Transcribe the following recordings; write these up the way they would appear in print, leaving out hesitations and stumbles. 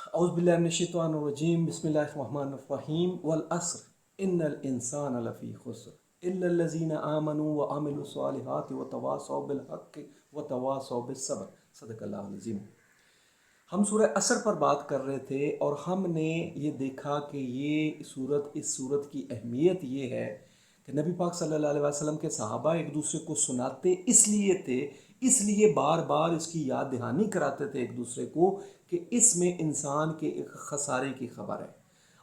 औज़ बिल्लाहि मिनश शैतानिर रजीम बिस्मिल्लाहिर रहमानिर रहीम वल अस्र इन्नल इंसाना लफ़ी खुस्र इल्लल लज़ीना आमनू व अमिलुस सालिहाति व तवासौ बिल हक़्क़ि व तवासौ बिस सब्र। सदक़ल्लाहुल अज़ीम। हम सूरह असर पर बात कर रहे थे और हमने ये देखा कि इस सूरत की अहमियत ये है कि नबी पाक सल्लल्लाहु अलैहि वसल्लम के सहाबा एक दूसरे को सुनाते इसलिए थे, इसलिए बार बार इसकी याद दहानी कराते थे एक दूसरे को कि इसमें इंसान के एक खसारे की खबर है।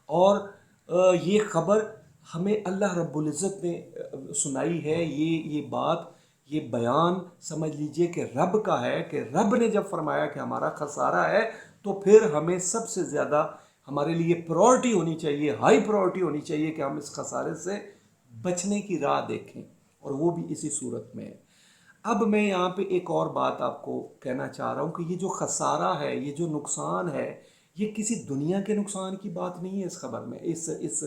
और ये खबर हमें अल्लाह रब्बुल इज़्ज़त ने सुनाई है। ये बात, ये बयान समझ लीजिए कि रब का है, कि रब ने जब फरमाया कि हमारा खसारा है तो फिर हमें सबसे ज़्यादा हमारे लिए प्रायोरिटी होनी चाहिए, हाई प्रायोरिटी होनी चाहिए कि हम इस खसारे से बचने की राह देखें, और वो भी इसी सूरत में है। अब मैं यहाँ पे एक और बात आपको कहना चाह रहा हूँ कि ये जो खसारा है, ये जो नुकसान है, ये किसी दुनिया के नुकसान की बात नहीं है। इस खबर में, इस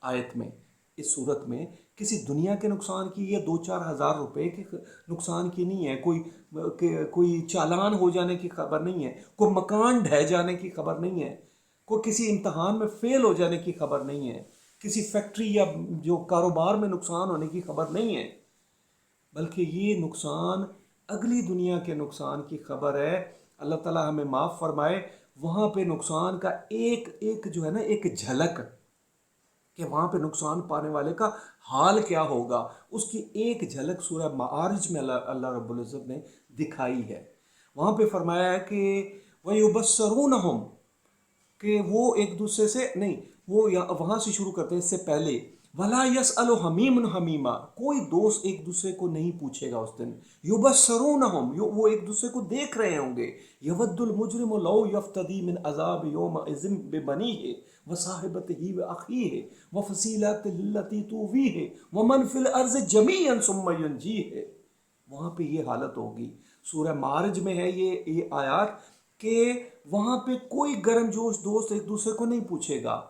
आयत में, इस सूरत में किसी दुनिया के नुकसान की, ये 2-4 हज़ार रुपए के नुकसान की नहीं है। कोई चालान हो जाने की खबर नहीं है, कोई मकान ढह जाने की खबर नहीं है, कोई किसी इम्तहान में फेल हो जाने की खबर नहीं है, किसी फैक्ट्री या जो कारोबार में नुकसान होने की खबर नहीं है, बल्कि ये नुकसान अगली दुनिया के नुकसान की खबर है। अल्लाह ताला हमें माफ़ फरमाए। वहाँ पे नुकसान का एक एक जो है ना, एक झलक कि वहाँ पे नुकसान पाने वाले का हाल क्या होगा, उसकी एक झलक सूरह माआरिज में अल्लाह रब्बुल इज़्ज़त ने दिखाई है। वहाँ पे फरमाया है कि वयुबस्सरूनहुम, कि वो एक दूसरे से नहीं, वो वहाँ से शुरू करते हैं। इससे पहले वला यसअलु हमीमुन हमीमा, कोई दोस्त एक दूसरे को नहीं पूछेगा उस दिन। युबस्सरूनहुम, वो एक दूसरे को देख रहे होंगे। यवद्दुल मुजरिमु लौ यफ्तदी मिन अज़ाब यौमइज़िन बिबनीहि व साहिबतिही व अखीहि व फसीलतिही लती तुवीहि व मन फिल अर्ज़ जमीअन सुम्मा युनजीहि। वहाँ पे ये हालत होगी। सूरह मारिज में है ये आयत कि वहाँ पे कोई गर्मजोश दोस्त एक दूसरे को नहीं पूछेगा।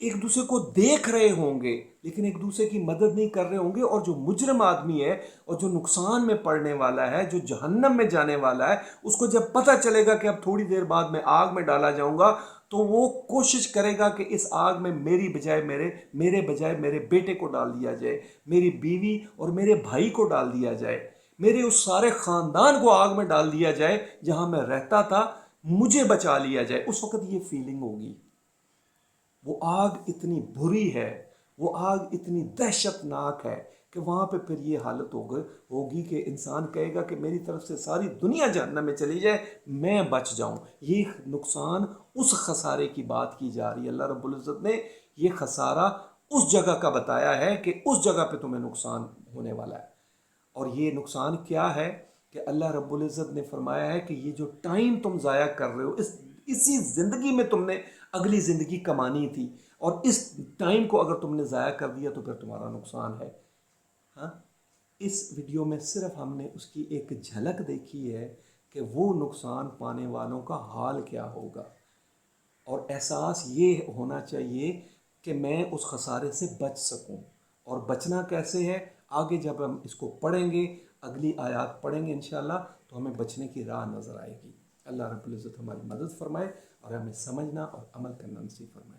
एक दूसरे को देख रहे होंगे लेकिन एक दूसरे की मदद नहीं कर रहे होंगे। और जो मुजरम आदमी है और जो नुकसान में पड़ने वाला है, जो जहन्नम में जाने वाला है, उसको जब पता चलेगा कि अब थोड़ी देर बाद मैं आग में डाला जाऊंगा, तो वो कोशिश करेगा कि इस आग में मेरे बजाय मेरे बेटे को डाल दिया जाए, मेरी बीवी और मेरे भाई को डाल दिया जाए, मेरे उस सारे ख़ानदान को आग में डाल दिया जाए जहां मैं रहता था, मुझे बचा लिया जाए। उस वक्त ये फीलिंग होगी। वो आग इतनी बुरी है, वो आग इतनी दहशतनाक है कि वहाँ पे फिर ये हालत होगी कि इंसान कहेगा कि मेरी तरफ से सारी दुनिया जहन्नम में चली जाए, मैं बच जाऊँ। ये नुकसान, उस खसारे की बात की जा रही है। अल्लाह रब्बुल इज़्ज़त ने ये खसारा उस जगह का बताया है कि उस जगह पे तुम्हें नुकसान होने वाला है। और ये नुकसान क्या है कि अल्लाह रब्बुल इज़्ज़त ने फरमाया है कि ये जो टाइम तुम ज़ाया कर रहे हो, इसी ज़िंदगी में तुमने अगली ज़िंदगी कमानी थी, और इस टाइम को अगर तुमने ज़ाया कर दिया तो फिर तुम्हारा नुकसान है। हाँ, इस वीडियो में सिर्फ हमने उसकी एक झलक देखी है कि वो नुकसान पाने वालों का हाल क्या होगा, और एहसास ये होना चाहिए कि मैं उस खसारे से बच सकूं। और बचना कैसे है, आगे जब हम इसको पढ़ेंगे, अगली आयत पढ़ेंगे इंशाल्लाह, तो हमें बचने की राह नज़र आएगी। अल्लाह रब्बुल इज़्ज़त हमारी मदद फरमाए और हमें समझना और अमल करना नसीब फरमाए।